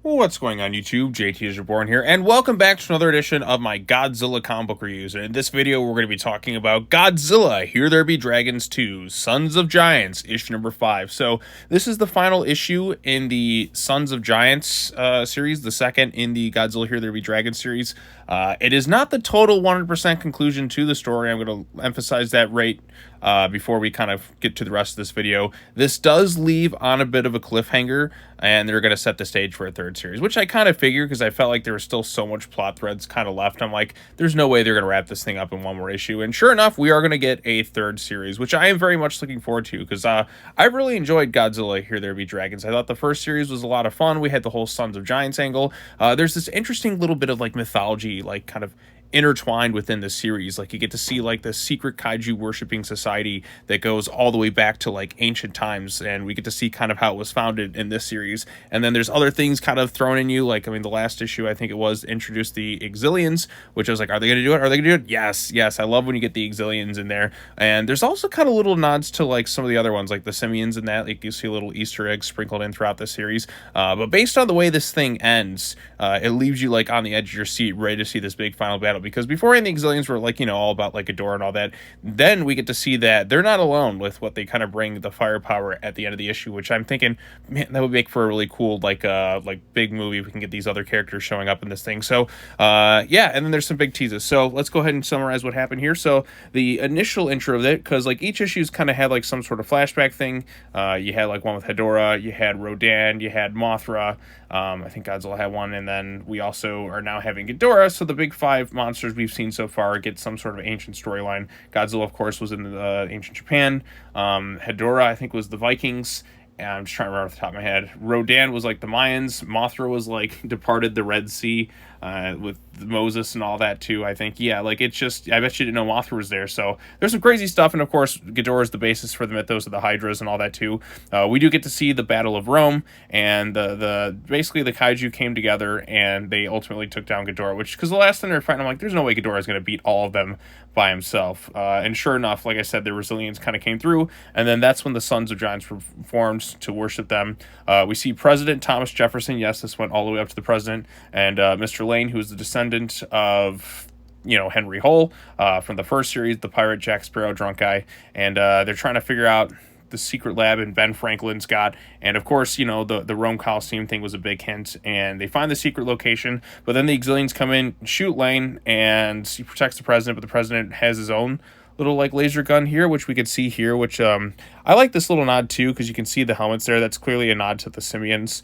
What's going on YouTube? JT is Reborn here, and welcome back to another edition of my Godzilla comic book reviews. And in this video, we're going to be talking about Godzilla, Here There Be Dragons 2, Sons of Giants, issue number 5. So this is the final issue in the Sons of Giants series, the second in the Godzilla, Here There Be Dragons series. It is not the total 100% conclusion to the story. I'm going to emphasize that right before we kind of get to the rest of this video. This does leave on a bit of a cliffhanger, and they're going to set the stage for a third series, which I kind of figured because I felt like there was still so much plot threads kind of left. I'm like, there's no way they're going to wrap this thing up in one more issue. And sure enough, we are going to get a third series, which I am very much looking forward to because I really enjoyed Godzilla, Here There Be Dragons. I thought the first series was a lot of fun. We had the whole Sons of Giants angle. There's this interesting little bit of like mythology, like kind of intertwined within the series. Like you get to see like the secret kaiju worshipping society that goes all the way back to like ancient times, and we get to see kind of how it was founded in this series. And then there's other things kind of thrown in you, like I mean the last issue I think it was introduced the Exilians, which I was like, are they gonna do it? Are they gonna do it? Yes, I love when you get the Exilians in there. And there's also kind of little nods to like some of the other ones, like the Simians and that, like you see little Easter eggs sprinkled in throughout the series. But based on the way this thing ends, it leaves you like on the edge of your seat ready to see this big final battle, because beforehand the Exilians were like, you know, all about like Hedorah and all that. Then we get to see that they're not alone with what they kind of bring, the firepower at the end of the issue, which I'm thinking, man, that would make for a really cool like big movie if we can get these other characters showing up in this thing. So yeah, and then there's some big teases. So let's go ahead and summarize what happened here. So the initial intro of it, because like each issue's kind of had like some sort of flashback thing. You had like one with Hedorah, you had Rodan, you had Mothra. I think Godzilla had one, and then we also are now having Ghidorah. So the big five monsters we've seen so far get some sort of ancient storyline. Godzilla, of course, was in the ancient Japan. Hedorah, I think, was the Vikings. And I'm just trying to remember off the top of my head. Rodan was like the Mayans. Mothra was like departed the Red Sea with Moses and all that too, I think. Yeah, like it's just, I bet you didn't know Mothra was there. So there's some crazy stuff. And of course, Ghidorah is the basis for the mythos of the Hydras and all that too. We do get to see the Battle of Rome, and basically the kaiju came together and they ultimately took down Ghidorah, which, because the last time they were fighting, I'm like, there's no way Ghidorah is going to beat all of them by himself. And sure enough, like I said, the Resilience kind of came through, and then that's when the Sons of Giants were formed to worship them. We see President Thomas Jefferson. Yes, this went all the way up to the president, and Mr. Lane, who is the descendant of, you know, Henry Hull from the first series, the pirate Jack Sparrow drunk guy, and they're trying to figure out the secret lab in Ben Franklin's got. And of course, you know, the Rome Coliseum thing was a big hint, and they find the secret location, but then the Exilians come in, shoot Lane, and he protects the president, but the president has his own little like laser gun here, which we could see here, which I like this little nod too, because you can see the helmets there. That's clearly a nod to the Simians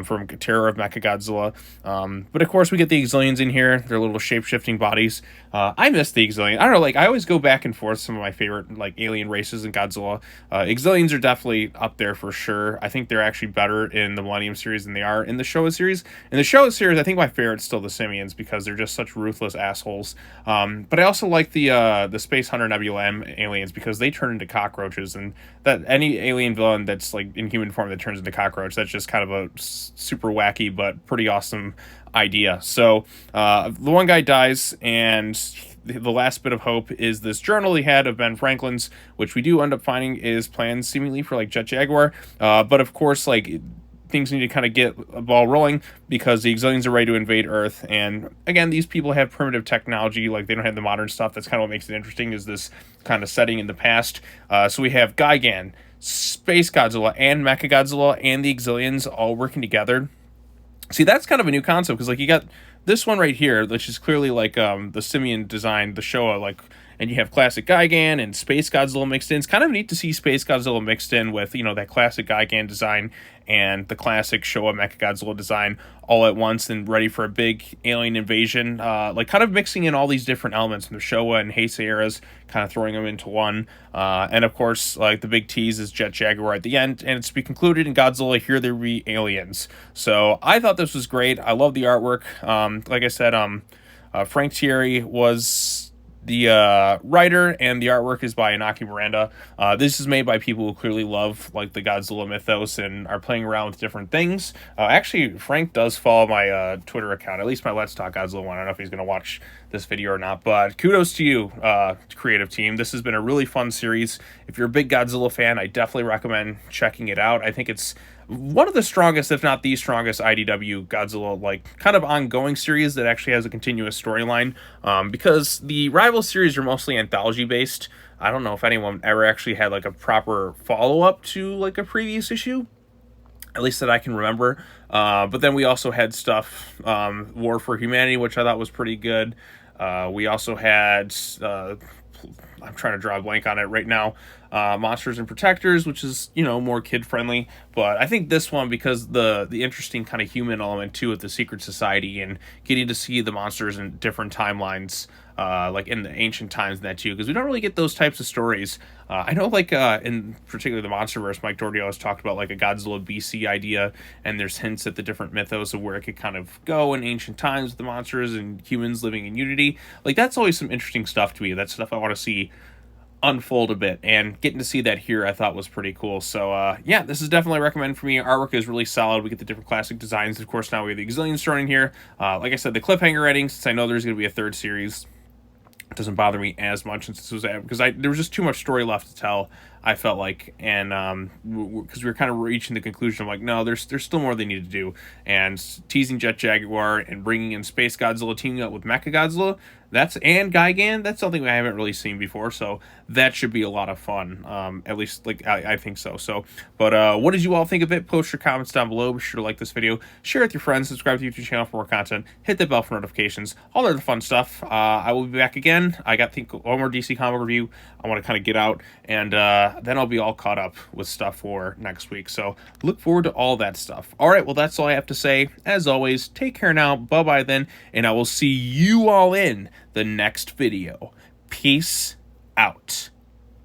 from Terror of Mechagodzilla. But of course we get the Exilians in here, their little shape-shifting bodies. I miss the Exilians. I don't know, like I always go back and forth some of my favorite like alien races in Godzilla. Exilians are definitely up there for sure. I think they're actually better in the Millennium series than they are in the Showa series. In the Showa series, I think my favorite's still the Simians, because they're just such ruthless assholes. But I also like the Space Hunter Nebula aliens, because they turn into cockroaches, and that any alien villain that's like in human form that turns into cockroach, that's just kind of a super wacky but pretty awesome idea. So the one guy dies, and the last bit of hope is this journal he had of Ben Franklin's, which we do end up finding is plans seemingly for like Jet Jaguar. But of course, like things need to kind of get a ball rolling, because the Exilians are ready to invade Earth. And again, these people have primitive technology, like they don't have the modern stuff. That's kind of what makes it interesting, is this kind of setting in the past. So we have Gigan, Space Godzilla, and Mechagodzilla, and the Exilians all working together. See, that's kind of a new concept, because like you got this one right here, which is clearly like the Simian design, the Showa, like, and you have classic Gigan and Space Godzilla mixed in. It's kind of neat to see Space Godzilla mixed in with, you know, that classic Gigan design and the classic Showa Mechagodzilla design all at once, and ready for a big alien invasion. Like kind of mixing in all these different elements from the Showa and Heisei eras, kind of throwing them into one. And of course, like the big tease is Jet Jaguar at the end, and it's to be concluded in Godzilla, Here There Be Aliens. So I thought this was great. I love the artwork. Like I said, Frank Thierry was the writer, and the artwork is by Inaki Miranda. This is made by people who clearly love like the Godzilla mythos and are playing around with different things. Actually, Frank does follow my Twitter account, at least my Let's Talk Godzilla one. I don't know if he's going to watch this video or not, but kudos to you, creative team. This has been a really fun series. If you're a big Godzilla fan, I definitely recommend checking it out. I think it's one of the strongest, if not the strongest, IDW Godzilla like kind of ongoing series that actually has a continuous storyline. Because the rival series are mostly anthology based. I don't know if anyone ever actually had like a proper follow up to like a previous issue, at least that I can remember. But then we also had stuff, War for Humanity, which I thought was pretty good. We also had, I'm trying to draw a blank on it right now, Monsters and Protectors, which is, you know, more kid friendly. But I think this one, because the interesting kind of human element too, with the secret society and getting to see the monsters in different timelines, like in the ancient times and that too, because we don't really get those types of stories. I know, like, in particular the MonsterVerse, Mike Doherty always talked about like a Godzilla BC idea, and there's hints at the different mythos of where it could kind of go in ancient times with the monsters and humans living in unity. Like, that's always some interesting stuff to me. That's stuff I want to see unfold a bit, and getting to see that here I thought was pretty cool. So yeah, this is definitely a recommend for me. Artwork is really solid. We get the different classic designs. Of course, now we have the Gazillion starting here. Like I said, the cliffhanger ending, since I know there's going to be a third series, it doesn't bother me as much since this was, because there was just too much story left to tell, I felt like, and because we were kind of reaching the conclusion of like, no, there's still more they need to do, and teasing Jet Jaguar and bringing in Space Godzilla teaming up with Mecha Godzilla, and Gigan, that's something I haven't really seen before, so that should be a lot of fun. At least, like, I think so. But what did you all think of it? Post your comments down below. Be sure to like this video, share it with your friends, subscribe to the YouTube channel for more content, hit the bell for notifications, all of the fun stuff. I will be back again. I got, think, one more DC comic review I want to kind of get out, and then I'll be all caught up with stuff for next week. So look forward to all that stuff. All right, well, that's all I have to say. As always, take care now. Bye-bye then, and I will see you all in the next video. Peace out.